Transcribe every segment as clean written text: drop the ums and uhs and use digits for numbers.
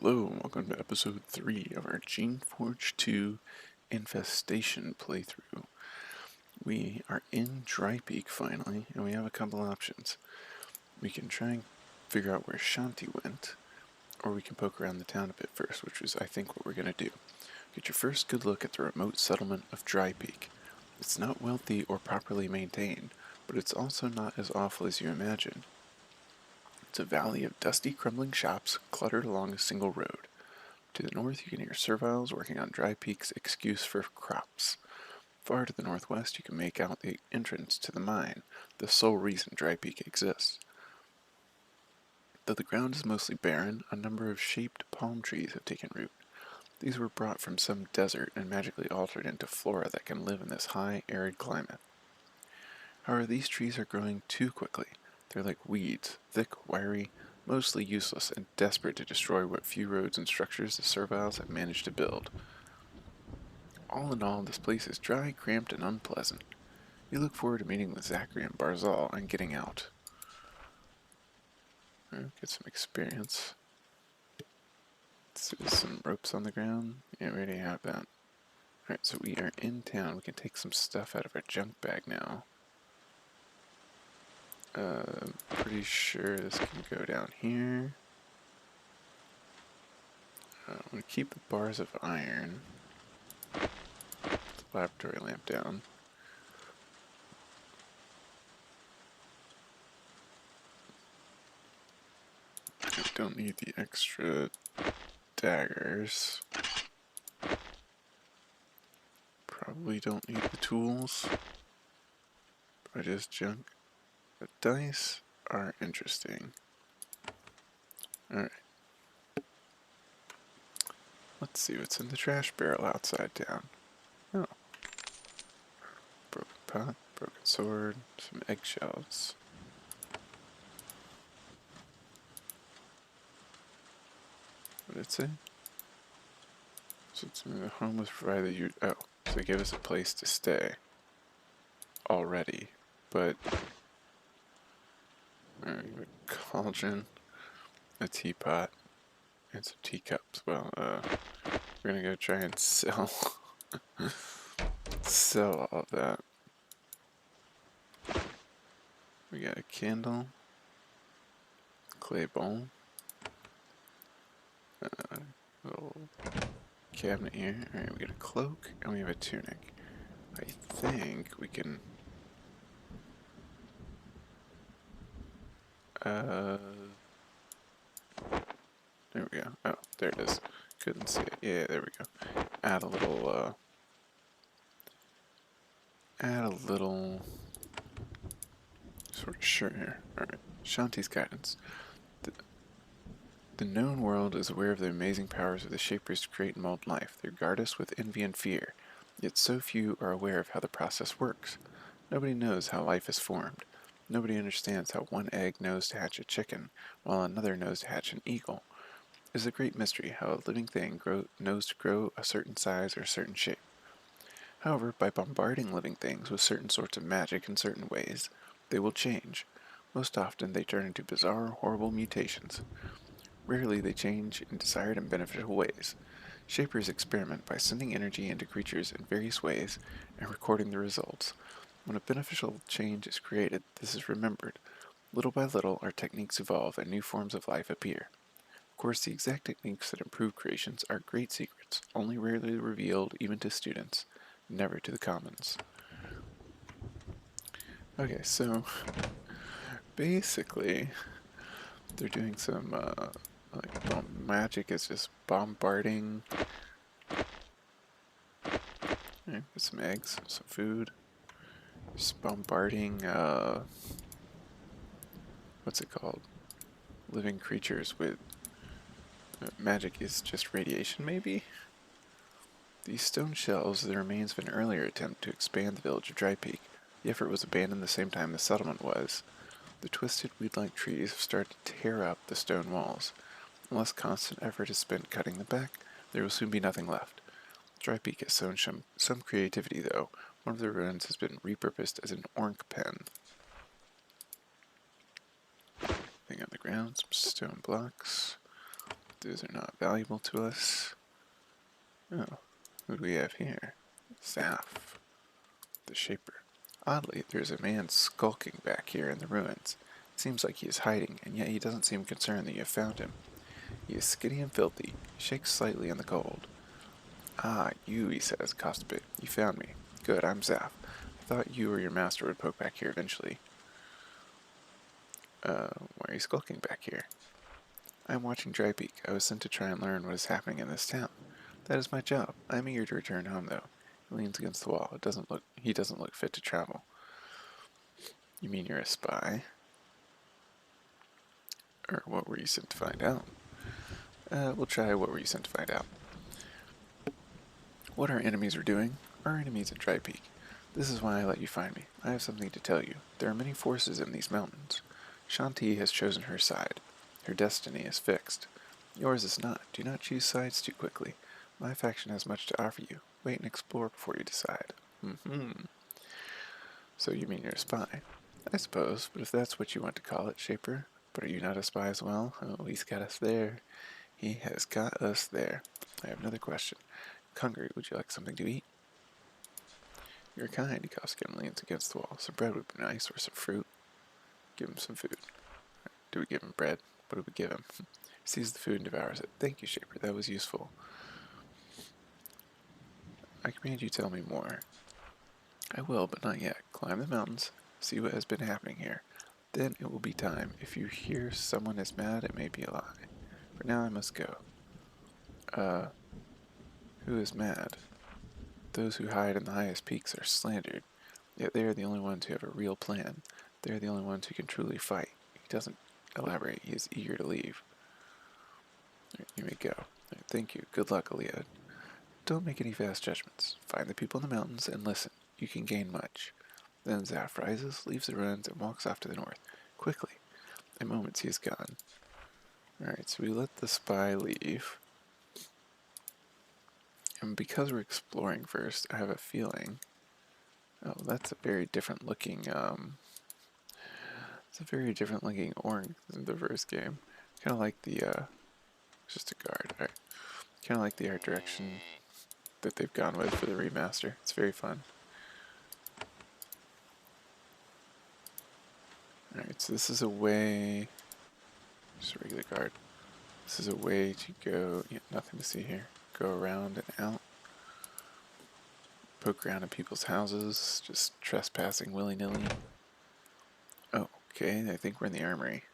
Hello and welcome to episode 3 of our Geneforge 2 Infestation playthrough. We are in Drypeak finally, and we have a couple options. We can try and figure out where Shanti went, or we can poke around the town a bit first, which is I think what we're going to do. Get your first good look at the remote settlement of Drypeak. It's not wealthy or properly maintained, but it's also not as awful as you imagine. It's a valley of dusty, crumbling shops cluttered along a single road. To the north, you can hear Serviles working on Drypeak's excuse for crops. Far to the northwest, you can make out the entrance to the mine, the sole reason Drypeak exists. Though the ground is mostly barren, a number of shaped palm trees have taken root. These were brought from some desert and magically altered into flora that can live in this high, arid climate. However, these trees are growing too quickly. They're like weeds, thick, wiry, mostly useless, and desperate to destroy what few roads and structures the Serviles have managed to build. All in all, this place is dry, cramped, and unpleasant. We look forward to meeting with Zachary and Barzal and getting out. Get some experience. There's some ropes on the ground. Yeah, we already have that. Alright, so we are in town. We can take some stuff out of our junk bag now. Pretty sure this can go down here. I'm going to keep the bars of iron. Put the laboratory lamp down. I don't need the extra daggers. Probably don't need the tools. But just junk. The dice are interesting. Alright. Let's see what's in the trash barrel outside town. Oh. Broken pot, broken sword, some eggshells. What did it say? So the home was provided you. Oh, so they gave us a place to stay. Already. But. Alright, a cauldron, a teapot, and some teacups. Well, we're gonna go try and sell. Sell all of that. We got a candle, clay bowl, little cabinet here. Alright, we got a cloak and we have a tunic. I think we can. There we go. Oh, there it is. Couldn't see it. Yeah, there we go. Add a little, sort of shirt here. Alright. Shanti's guidance. The known world is aware of the amazing powers of the Shapers to create and mold life. They regard us with envy and fear, yet so few are aware of how the process works. Nobody knows how life is formed. Nobody understands how one egg knows to hatch a chicken, while another knows to hatch an eagle. It is a great mystery how a living thing knows to grow a certain size or a certain shape. However, by bombarding living things with certain sorts of magic in certain ways, they will change. Most often they turn into bizarre, horrible mutations. Rarely they change in desired and beneficial ways. Shapers experiment by sending energy into creatures in various ways and recording the results. When a beneficial change is created, this is remembered. Little by little, our techniques evolve and new forms of life appear. Of course, the exact techniques that improve creations are great secrets, only rarely revealed even to students, never to the commons. Okay, so basically, they're doing some magic is just bombarding. Okay, get some eggs, some food. Just bombarding, what's it called? Living creatures with magic is just radiation, maybe? These stone shells are the remains of an earlier attempt to expand the village of Drypeak. The effort was abandoned the same time the settlement was. The twisted weed-like trees have started to tear up the stone walls. Unless constant effort is spent cutting them back, there will soon be nothing left. Drypeak has shown some creativity, though. One of the ruins has been repurposed as an orc pen. Thing on the ground, some stone blocks. Those are not valuable to us. Oh, who do we have here? Zaph, the Shaper. Oddly, there's a man skulking back here in the ruins. It seems like he is hiding, and yet he doesn't seem concerned that you have found him. He is skinny and filthy. He shakes slightly in the cold. Ah, you, he says, coughs a bit. You found me. Good, I'm Zaph. I thought you or your master would poke back here eventually. Why are you skulking back here? I'm watching Drypeak. I was sent to try and learn what is happening in this town. That is my job. I'm eager to return home, though. He leans against the wall. He doesn't look fit to travel. You mean you're a spy? Or what were you sent to find out? We'll try what were you sent to find out. What our enemies are doing? Our enemies in Drypeak. This is why I let you find me. I have something to tell you. There are many forces in these mountains. Shanti has chosen her side. Her destiny is fixed. Yours is not. Do not choose sides too quickly. My faction has much to offer you. Wait and explore before you decide. So you mean you're a spy? I suppose, but if that's what you want to call it, Shaper. But are you not a spy as well? Oh, he's got us there. He has got us there. I have another question. Hungry, would you like something to eat? You're kind, he coughs again and leans against the wall. Some bread would be nice, or some fruit. Give him some food. Do we give him bread? What do we give him? He sees the food and devours it. Thank you, Shaper, that was useful. I command you tell me more. I will, but not yet. Climb the mountains, see what has been happening here. Then it will be time. If you hear someone is mad, it may be a lie. For now I must go. Who is mad? Those who hide in the highest peaks are slandered, yet they are the only ones who have a real plan. They are the only ones who can truly fight. He doesn't elaborate. He is eager to leave. You may go. Thank you. Good luck, Aaliyah. Don't make any fast judgments. Find the people in the mountains and listen. You can gain much. Then Zaph rises, leaves the ruins, and walks off to the north. Quickly. In moments he is gone. Alright, so we let the spy leave. And because we're exploring first, I have a feeling... Oh, that's a very different looking, it's a very different looking org than the first game. Kind of like the, just a guard. Alright. Kind of like the art direction that they've gone with for the remaster. It's very fun. Alright, so this is a way... Just a regular guard. This is a way to go... Yeah, nothing to see here. Go around and out. Poke around in people's houses. Just trespassing willy-nilly. Oh, okay, I think we're in the armory.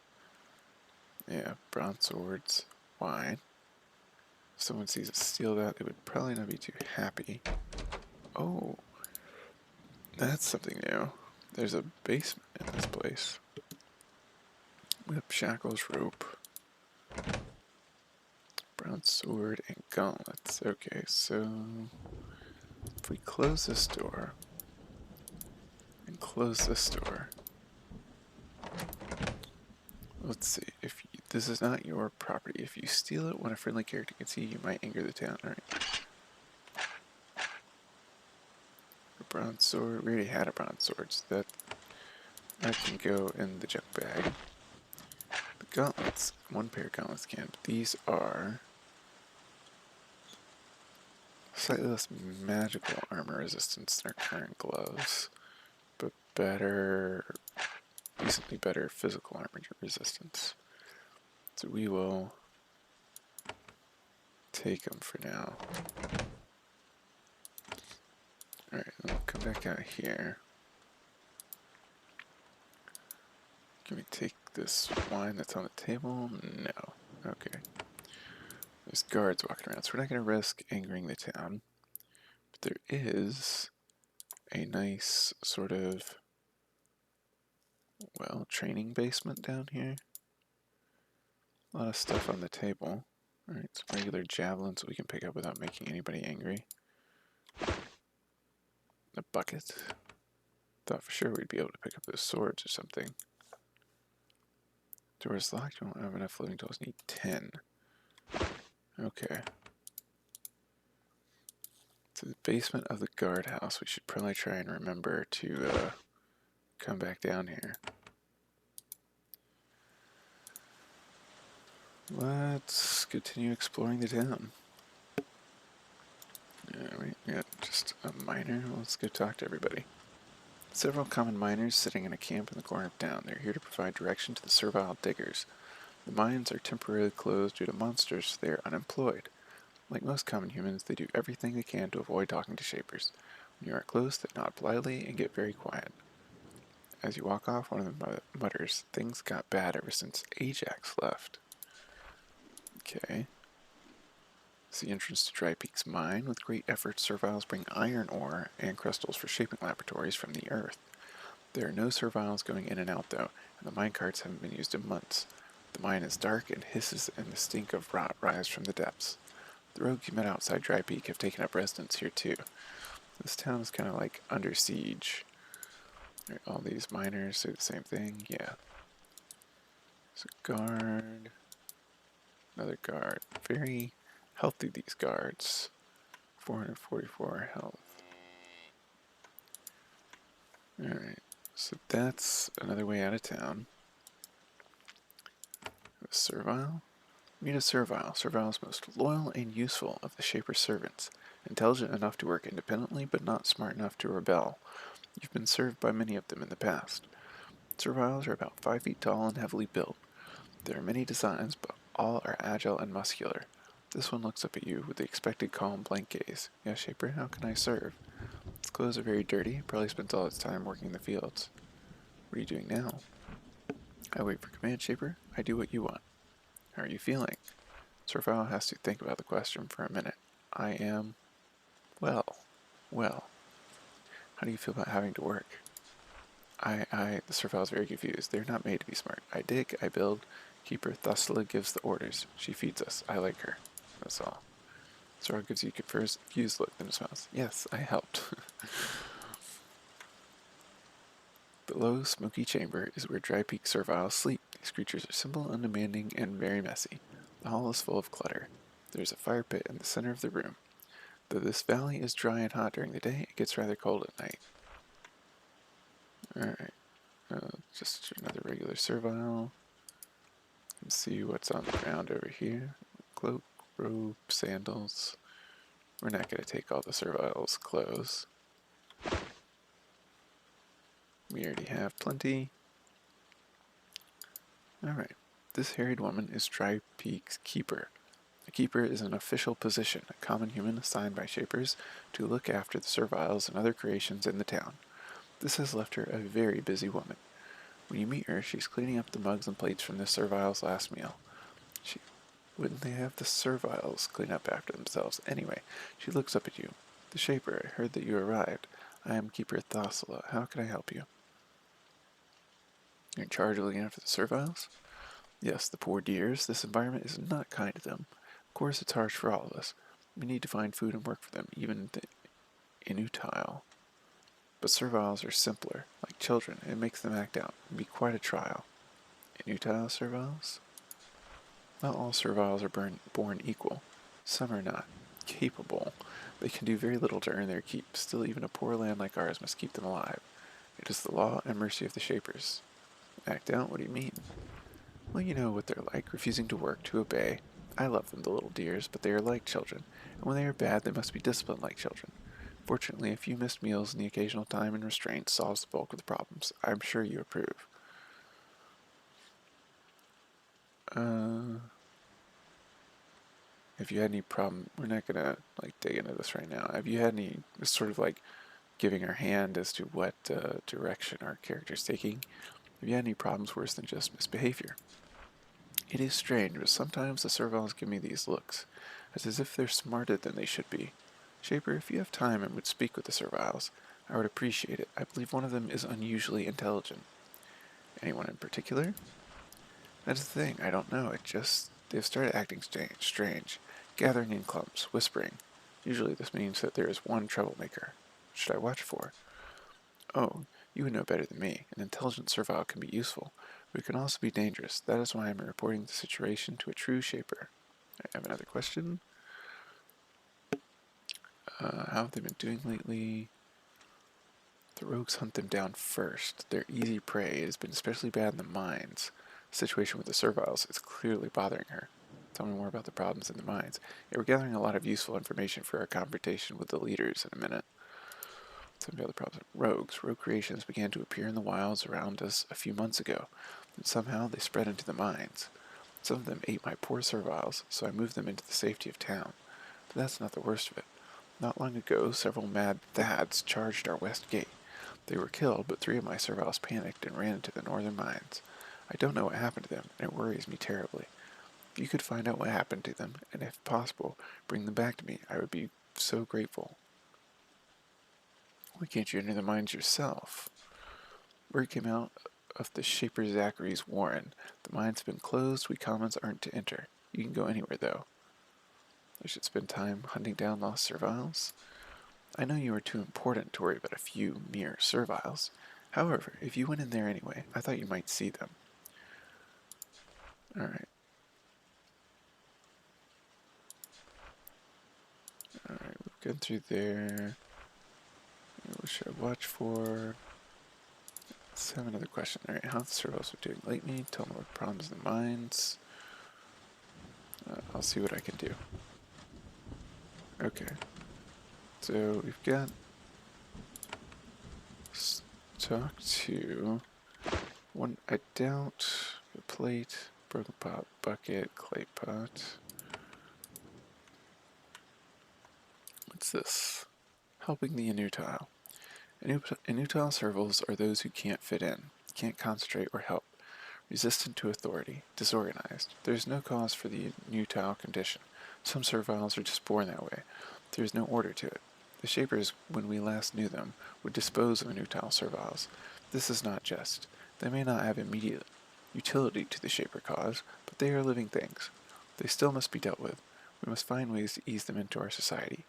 Yeah, bronze swords. Wine. If someone sees us steal that, they would probably not be too happy. Oh, that's something new. There's a basement in this place. Whip, shackles, rope. Bronze sword and gauntlets. Okay, so if we close this door and close this door, let's see. If you, this is not your property, if you steal it when a friendly character can see you, might anger the town. Alright. A bronze sword. We already had a bronze sword, so that can go in the junk bag. The gauntlets. One pair of gauntlets can, but these are slightly less magical armor resistance than our current gloves, but better, decently better physical armor resistance. So we will take them for now. Alright, we'll come back out here. Can we take this wine that's on the table? No. Okay. There's guards walking around, so we're not going to risk angering the town. But there is a nice sort of, well, training basement down here. A lot of stuff on the table. Alright, some regular javelins that we can pick up without making anybody angry. A bucket. Thought for sure we'd be able to pick up those swords or something. Door's locked. We don't have enough floating tools. Need 10. Okay. To the basement of the guardhouse. We should probably try and remember to come back down here. Let's continue exploring the town. We got just a miner. Let's go talk to everybody. Several common miners sitting in a camp in the corner of town. They're here to provide direction to the servile diggers. The mines are temporarily closed due to monsters, so they are unemployed. Like most common humans, they do everything they can to avoid talking to shapers. When you are close, they nod politely and get very quiet. As you walk off, one of them mutters, "Things got bad ever since Ajax left." Okay. It's the entrance to Drypeak's mine. With great effort, Serviles bring iron ore and crystals for shaping laboratories from the earth. There are no Serviles going in and out, though, and the minecarts haven't been used in months. The mine is dark and hisses, and the stink of rot rise from the depths. The rogues you met outside Drypeak have taken up residence here, too. This town is kind of like under siege. All these miners do the same thing. Yeah. There's a guard. Another guard. Very healthy, these guards. 444 health. Alright, so that's another way out of town. Servile? Meet a Servile. Servile is most loyal and useful of the Shaper's servants. Intelligent enough to work independently, but not smart enough to rebel. You've been served by many of them in the past. Serviles are about 5 feet tall and heavily built. There are many designs, but all are agile and muscular. This one looks up at you with the expected calm, blank gaze. Yes, Shaper, how can I serve? Its clothes are very dirty, probably spends all its time working the fields. What are you doing now? I wait for command, Shaper. I do what you want. How are you feeling? Servile has to think about the question for a minute. I am... well. Well. How do you feel about having to work? The Servile is very confused. They're not made to be smart. I dig, I build. Keeper Thusla gives the orders. She feeds us. I like her. That's all. Servile gives you a confused look, then smiles. Yes, I helped. The low, smoky chamber is where Drypeak Serviles sleep. These creatures are simple, undemanding, and very messy. The hall is full of clutter. There is a fire pit in the center of the room. Though this valley is dry and hot during the day, it gets rather cold at night. Alright, just another regular Servile. Let's see what's on the ground over here. Cloak, robe, sandals. We're not going to take all the Servile's clothes. We already have plenty. Alright, this harried woman is Drypeak's keeper. A keeper is an official position, a common human assigned by Shapers to look after the Serviles and other creations in the town. This has left her a very busy woman. When you meet her, she's cleaning up the mugs and plates from the Servile's last meal. Wouldn't they have the Serviles clean up after themselves? Anyway, she looks up at you. The Shaper, I heard that you arrived. I am Keeper Thosala. How can I help you? You're in charge of looking after the Serviles? Yes, the poor dears. This environment is not kind to them. Of course, it's harsh for all of us. We need to find food and work for them, even the inutile. But Serviles are simpler, like children. It makes them act out. It can be quite a trial. Inutile Serviles? Not all Serviles are born equal. Some are not. Capable. They can do very little to earn their keep. Still, even a poor land like ours must keep them alive. It is the law and mercy of the Shapers. Act out? What do you mean? Well, you know what they're like, refusing to work, to obey. I love them, the little dears, but they are like children, and when they are bad, they must be disciplined like children. Fortunately, a few missed meals and the occasional time and restraint solves the bulk of the problems. I'm sure you approve. Have you had any problem? We're not gonna dig into this right now. Have you had any sort of giving our hand as to what direction our character's taking? Have you had any problems worse than just misbehavior? It is strange, but sometimes the Serviles give me these looks, as if they're smarter than they should be. Shaper, if you have time and would speak with the Serviles, I would appreciate it. I believe one of them is unusually intelligent. Anyone in particular? That's the thing, I don't know. They've started acting strange, gathering in clumps, whispering. Usually this means that there is one troublemaker. What should I watch for? Oh, you would know better than me. An intelligent Servile can be useful, but it can also be dangerous. That is why I am reporting the situation to a true Shaper. I have another question. How have they been doing lately? The rogues hunt them down first. They're easy prey. It has been especially bad in the mines. The situation with the Serviles is clearly bothering her. Tell me more about the problems in the mines. Yeah, we're gathering a lot of useful information for our confrontation with the leaders in a minute. Some of the other problems. Rogues. Rogue creations began to appear in the wilds around us a few months ago, and somehow they spread into the mines. Some of them ate my poor serviles, so I moved them into the safety of town. But that's not the worst of it. Not long ago, several mad Thads charged our west gate. They were killed, but 3 of my serviles panicked and ran into the northern mines. I don't know what happened to them, and it worries me terribly. If you could find out what happened to them, and if possible, bring them back to me, I would be so grateful. Why can't you enter the mines yourself? Word came out of the Shaper Zachary's warren. The mines have been closed, we commons aren't to enter. You can go anywhere, though. I should spend time hunting down lost serviles. I know you are too important to worry about a few mere serviles. However, if you went in there anyway, I thought you might see them. Alright. Alright, we've gone through there. What should I watch for? Let's have another question. Alright, how the serviles are doing lately. Tell me what problems in the mines. I'll see what I can do. Okay. So we've got talk to one. I doubt a plate, broken pot, bucket, clay pot. What's this? Helping the inutile. Inutile serviles are those who can't fit in, can't concentrate or help, resistant to authority, disorganized. There is no cause for the inutile condition. Some serviles are just born that way. There is no order to it. The Shapers, when we last knew them, would dispose of inutile serviles. This is not just. They may not have immediate utility to the Shaper cause, but they are living things. They still must be dealt with. We must find ways to ease them into our society.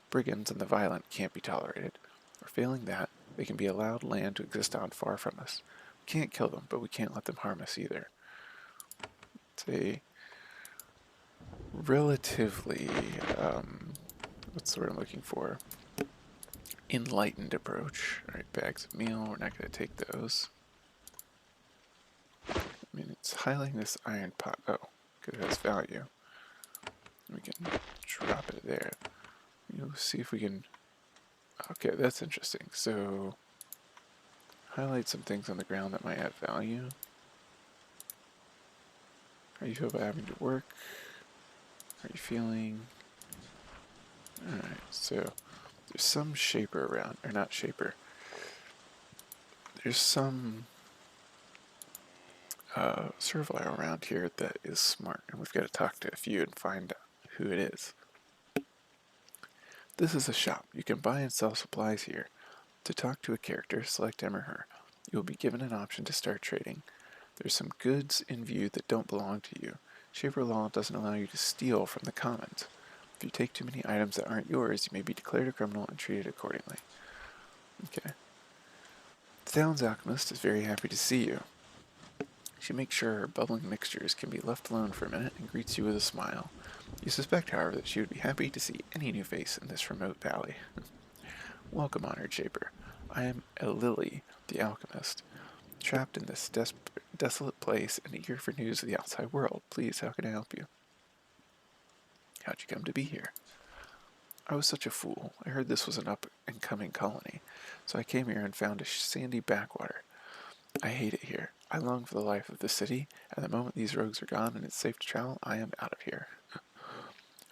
Brigands and the violent can't be tolerated. Or failing that, they can be allowed land to exist on far from us. We can't kill them, but we can't let them harm us either. It's a relatively, what's the word I'm looking for? Enlightened approach. Alright, bags of meal, we're not going to take those. I mean, it's highlighting this iron pot. Oh, because it has value. We can drop it there. See if we can. Okay, that's interesting. So, highlight some things on the ground that might add value. How do you feel about having to work? How are you feeling? Alright, so there's some Shaper around, or not Shaper. There's some Servile around here that is smart, and we've got to talk to a few and find out who it is. This is a shop. You can buy and sell supplies here. To talk to a character, select him or her. You will be given an option to start trading. There's some goods in view that don't belong to you. Shaper law doesn't allow you to steal from the commons. If you take too many items that aren't yours, you may be declared a criminal and treated accordingly. Okay. The town's alchemist is very happy to see you. She makes sure her bubbling mixtures can be left alone for a minute and greets you with a smile. You suspect, however, that she would be happy to see any new face in this remote valley. Welcome, honored Shaper. I am Lily, the alchemist, trapped in this desolate place and eager for news of the outside world. Please, how can I help you? How'd you come to be here? I was such a fool. I heard this was an up-and-coming colony, so I came here and found a sandy backwater. I hate it here. I long for the life of the city, and the moment these rogues are gone and it's safe to travel, I am out of here.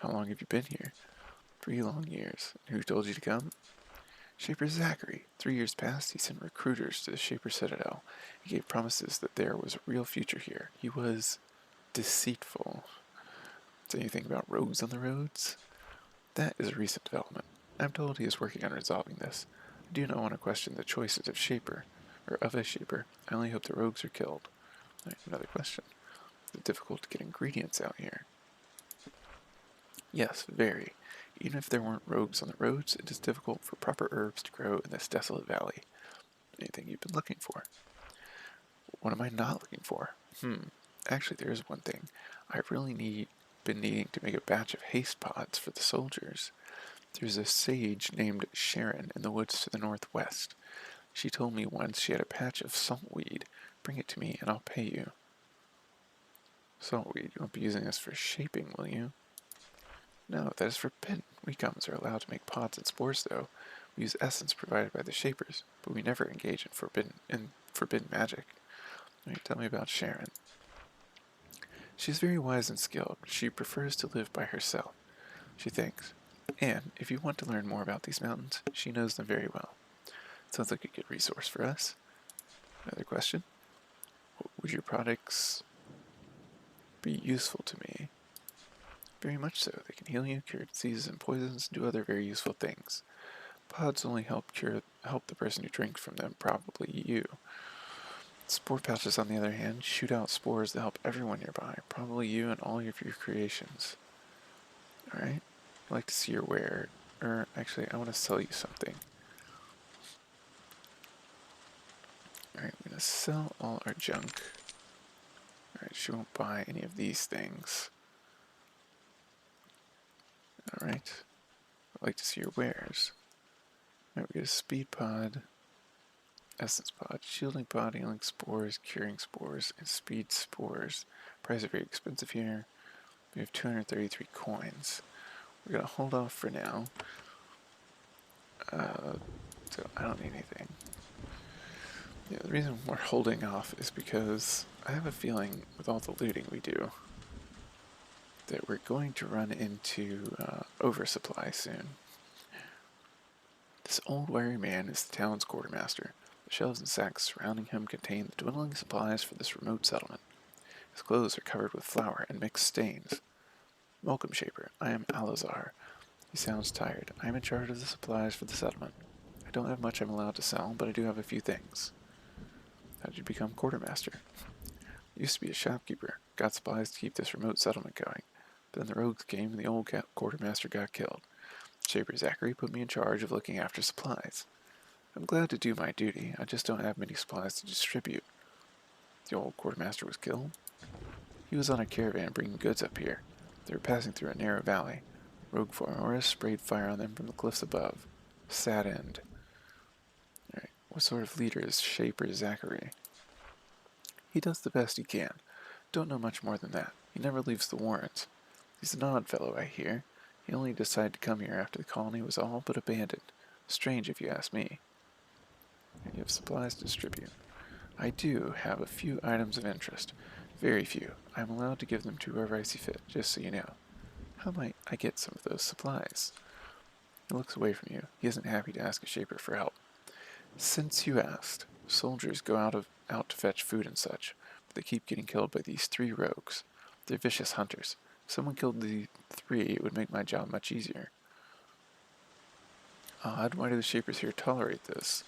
How long have you been here? 3 long years. And who told you to come? Shaper Zachary. 3 years past, he sent recruiters to the Shaper Citadel. He gave promises that there was a real future here. He was deceitful. Say anything about rogues on the roads? That is a recent development. I'm told he is working on resolving this. I do not want to question the choices of Shaper, or of a Shaper. I only hope the rogues are killed. Right, another question. Is it difficult to get ingredients out here? Yes, very. Even if there weren't rogues on the roads, it is difficult for proper herbs to grow in this desolate valley. Anything you've been looking for? What am I not looking for? Actually, there is one thing. I've really been needing to make a batch of haste pods for the soldiers. There's a sage named Sharon in the woods to the northwest. She told me once she had a patch of saltweed. Bring it to me and I'll pay you. Saltweed, you won't be using this for shaping, will you? No, that is forbidden. We gums are allowed to make pods and spores, though. We use essence provided by the shapers, but we never engage in forbidden magic. Right, tell me about Sharon. She's very wise and skilled. She prefers to live by herself, she thinks. And if you want to learn more about these mountains, she knows them very well. Sounds like a good resource for us. Another question? Would your products be useful to me? Very much so. They can heal you, cure diseases and poisons, and do other very useful things. Pods only help the person who drinks from them, probably you. Spore pouches, on the other hand, shoot out spores that help everyone nearby, probably you and all of your creations. Alright? I'd like to see your wear. Actually, I want to sell you something. Alright, I'm going to sell all our junk. Alright, she won't buy any of these things. Alright. I'd like to see your wares. Alright, we get a speed pod, essence pod, shielding pod, healing spores, curing spores, and speed spores. Prices are very expensive here. We have 233 coins. We're going to hold off for now. So I don't need anything. Yeah, the reason we're holding off is because I have a feeling with all the looting we do that we're going to run into oversupply soon. This old wiry man is the town's quartermaster. The shelves and sacks surrounding him contain the dwindling supplies for this remote settlement. His clothes are covered with flour and mixed stains. Welcome, Shaper. I am Alazar. He sounds tired. I am in charge of the supplies for the settlement. I don't have much I'm allowed to sell, but I do have a few things. How did you become quartermaster? I used to be a shopkeeper. Got supplies to keep this remote settlement going. Then the rogues came and the old quartermaster got killed. Shaper Zachary put me in charge of looking after supplies. I'm glad to do my duty. I just don't have many supplies to distribute. The old quartermaster was killed. He was on a caravan bringing goods up here. They were passing through a narrow valley. Rogue farmers sprayed fire on them from the cliffs above. Sad end. Alright, what sort of leader is Shaper Zachary? He does the best he can. Don't know much more than that. He never leaves the warrens. He's an odd fellow, I hear. He only decided to come here after the colony was all but abandoned. Strange, if you ask me. You have supplies to distribute. I do have a few items of interest. Very few. I am allowed to give them to whoever I see fit, just so you know. How might I get some of those supplies? He looks away from you. He isn't happy to ask a shaper for help. Since you asked, soldiers go out to fetch food and such, but they keep getting killed by these 3 rogues. They're vicious hunters. If someone killed the 3, it would make my job much easier. Odd, why do the shapers here tolerate this?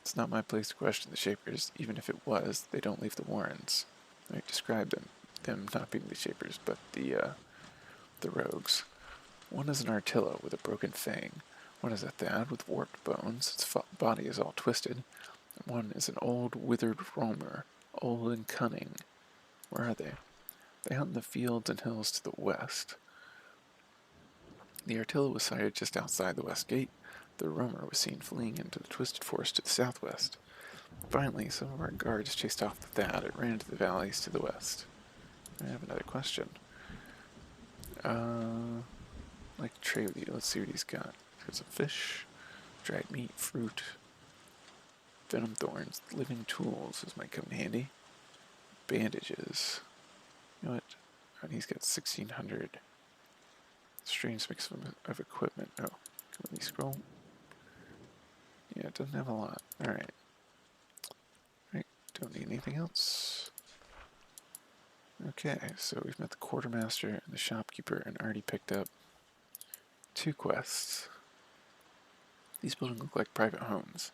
It's not my place to question the shapers. Even if it was, they don't leave the warrens. I describe them not being the shapers, but the rogues. One is an Artilla with a broken fang. One is a Thad with warped bones. Its body is all twisted. And one is an old, withered roamer, old and cunning. Where are they? They hunt in the fields and hills to the west. The Artilla was sighted just outside the west gate. The roamer was seen fleeing into the twisted forest to the southwest. Finally, some of our guards chased off the Thad and ran into the valleys to the west. I have another question. I'd like to trade with you. Let's see what he's got. There's a fish, dried meat, fruit, venom thorns, living tools. This might come in handy. Bandages. You know what? And he's got 1,600. Strange mix of equipment. Oh, can we scroll? Yeah, it doesn't have a lot. Alright. Alright, don't need anything else. Okay, so we've met the quartermaster and the shopkeeper and already picked up 2 quests. These buildings look like private homes.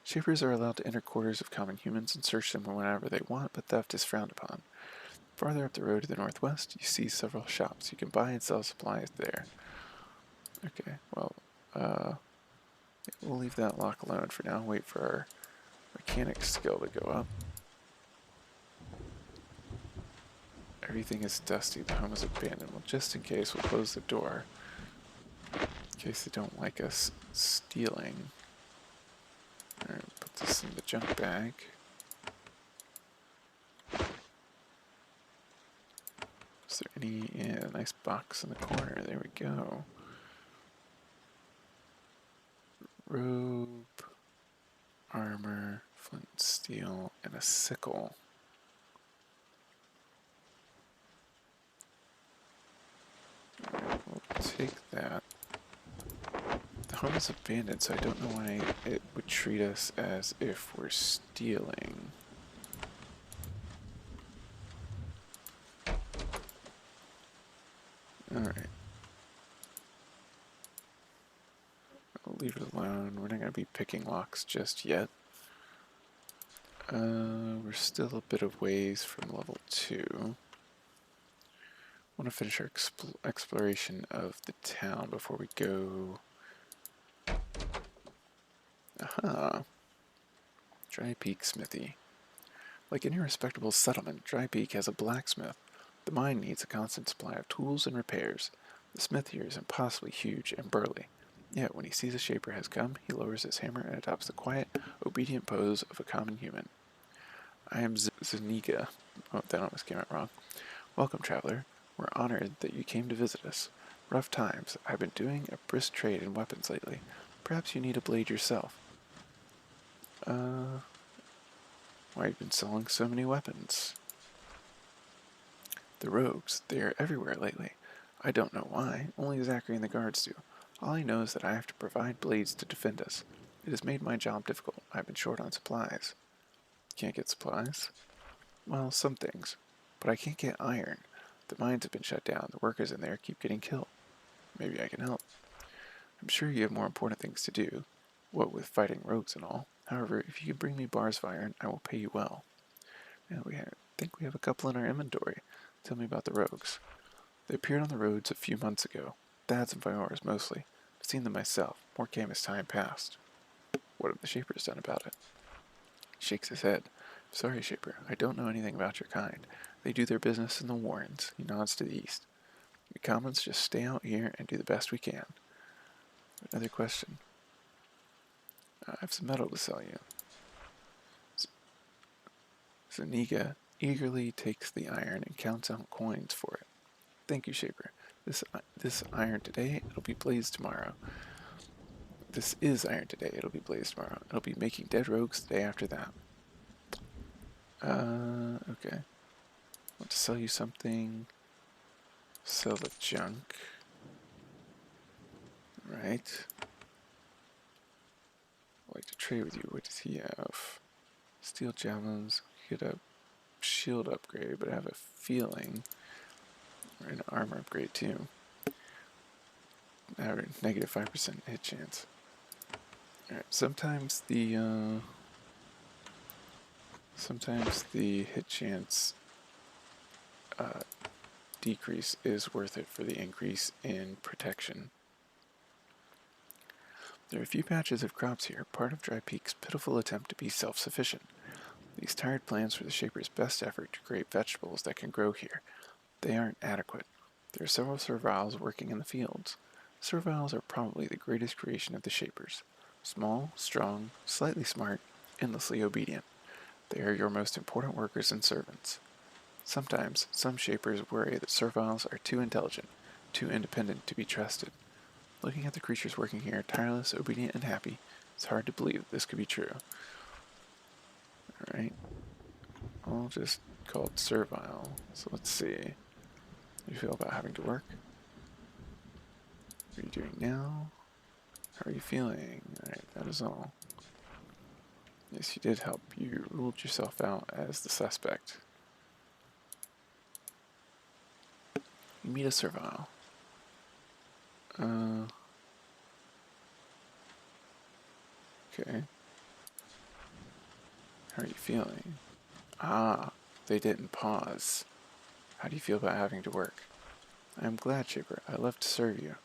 Shapers are allowed to enter quarters of common humans and search them whenever they want, but theft is frowned upon. Farther up the road to the northwest, you see several shops. You can buy and sell supplies there. Okay, well, we'll leave that lock alone for now. Wait for our mechanic skill to go up. Everything is dusty. The home is abandoned. Well, just in case, we'll close the door. In case they don't like us stealing. Alright, put this in the junk bag. Is there any... Yeah, nice box in the corner. There we go. Robe, armor, flint and steel, and a sickle. We'll take that. The home is abandoned, so I don't know why it would treat us as if we're stealing. Alright. I'll leave it alone. We're not going to be picking locks just yet. We're still a bit of ways from level 2. I want to finish our exploration of the town before we go. Aha! Drypeak Smithy. Like any respectable settlement, Drypeak has a blacksmith. The mine needs a constant supply of tools and repairs. The smith here is impossibly huge and burly. Yet when he sees a shaper has come, he lowers his hammer and adopts the quiet, obedient pose of a common human. I am Zaniga. Oh, that almost came out wrong. Welcome, traveler. We're honored that you came to visit us. Rough times. I've been doing a brisk trade in weapons lately. Perhaps you need a blade yourself. Why have you been selling so many weapons? The rogues, they are everywhere lately. I don't know why, only Zachary and the guards do. All I know is that I have to provide blades to defend us. It has made my job difficult. I've been short on supplies. Can't get supplies? Well, some things. But I can't get iron. The mines have been shut down. The workers in there keep getting killed. Maybe I can help. I'm sure you have more important things to do, what with fighting rogues and all. However, if you can bring me bars of iron, I will pay you well. And I think we have a couple in our inventory. Tell me about the rogues. They appeared on the roads a few months ago. Dads and Viors mostly. I've seen them myself. More came as time passed. What have the Shapers done about it? He shakes his head. Sorry, Shaper. I don't know anything about your kind. They do their business in the Warrens. He nods to the east. We commons just stay out here and do the best we can. Another question. I have some metal to sell you. Zaniga eagerly takes the iron and counts out coins for it. Thank you, Shaper. This iron today, it'll be blazed tomorrow. This is iron today, it'll be blazed tomorrow. It'll be making dead rogues the day after that. Okay. I want to sell you something. Sell the junk. Right. I'd like to trade with you. What does he have? Steel javelins. Get a shield upgrade, but I have a feeling. Or an armor upgrade too. Now we're negative 5% hit chance. Alright, sometimes the hit chance decrease is worth it for the increase in protection. There are a few patches of crops here, part of Drypeak's pitiful attempt to be self-sufficient. These tired plants are the Shaper's best effort to create vegetables that can grow here. They aren't adequate. There are several Serviles working in the fields. Serviles are probably the greatest creation of the Shapers. Small, strong, slightly smart, endlessly obedient. They are your most important workers and servants. Sometimes, some Shapers worry that Serviles are too intelligent, too independent to be trusted. Looking at the creatures working here, tireless, obedient, and happy, it's hard to believe this could be true. Alright. I'll just call it Servile. So let's see. How do you feel about having to work? What are you doing now? How are you feeling? Alright, that is all. Yes, you did help. You ruled yourself out as the suspect. You meet a Servile. Okay. How are you feeling? Ah, they didn't pause. How do you feel about having to work? I am glad, Shaper. I love to serve you.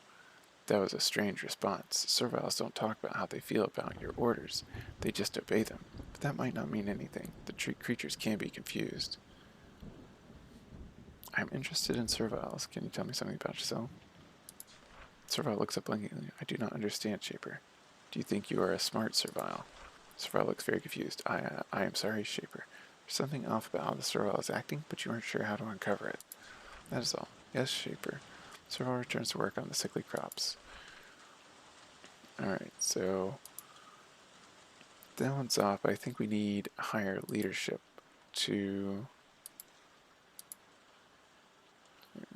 That was a strange response. Serviles don't talk about how they feel about your orders. They just obey them. But that might not mean anything. The creatures can be confused. I'm interested in Serviles. Can you tell me something about yourself? Servile looks up blankly. I do not understand, Shaper. Do you think you are a smart Servile? Servile looks very confused. I am sorry, Shaper. There's something off about how the Servile is acting, but you aren't sure how to uncover it. That is all. Yes, Shaper. Servile returns to work on the sickly crops. Alright, so that one's off. I think we need higher leadership to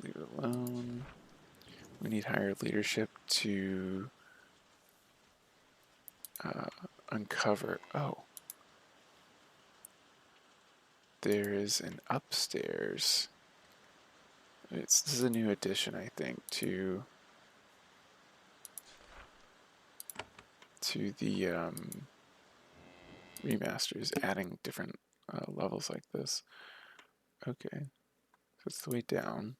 leave it alone. We need higher leadership to uncover. Oh, there is an upstairs. This is a new addition, I think, to the remasters, adding different levels like this. Okay, so it's the way down.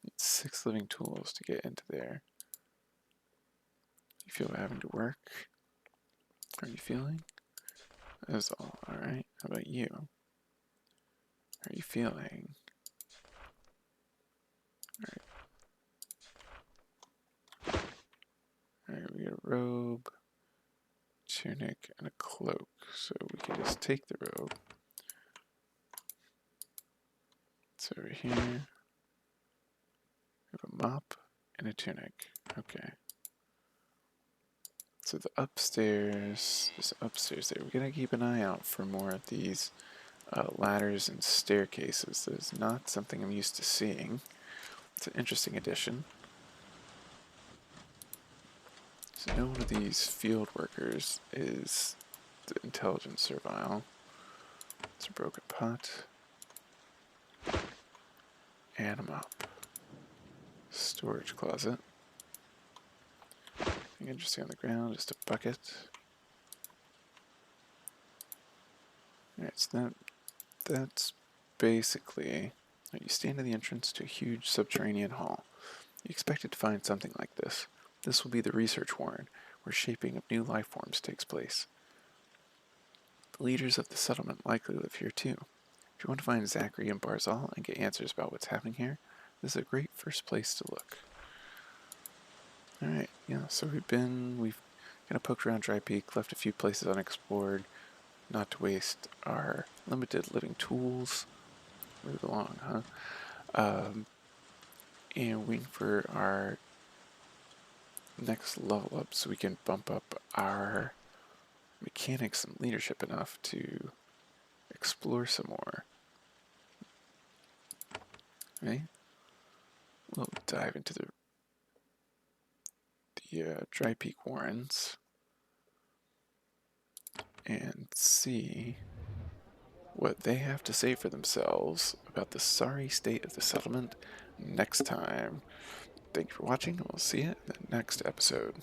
Need 6 living tools to get into there. You feel having to work? How are you feeling? That's all. Alright, how about you? How are you feeling? Alright, we got a robe, tunic, and a cloak. So we can just take the robe. It's over here. We have a mop and a tunic. Okay. So the upstairs, there's upstairs there. We're gonna keep an eye out for more of these ladders and staircases. There's not something I'm used to seeing. It's an interesting addition. So no one of these field workers is the intelligent servile. It's a broken pot. And a mop. Storage closet. Nothing interesting on the ground, just a bucket. Alright, so that's basically... You stand in the entrance to a huge subterranean hall. You expected to find something like this. This will be the research warren, where shaping of new life forms takes place. The leaders of the settlement likely live here too. If you want to find Zachary and Barzal and get answers about what's happening here, this is a great first place to look. Alright, yeah, so we've kind of poked around Drypeak, left a few places unexplored, not to waste our limited living tools. Move along, huh? And waiting for our next level up so we can bump up our mechanics and leadership enough to explore some more. Right? We'll dive into the Drypeak Warrens and see what they have to say for themselves about the sorry state of the settlement next time. Thank you for watching, and we'll see you in the next episode.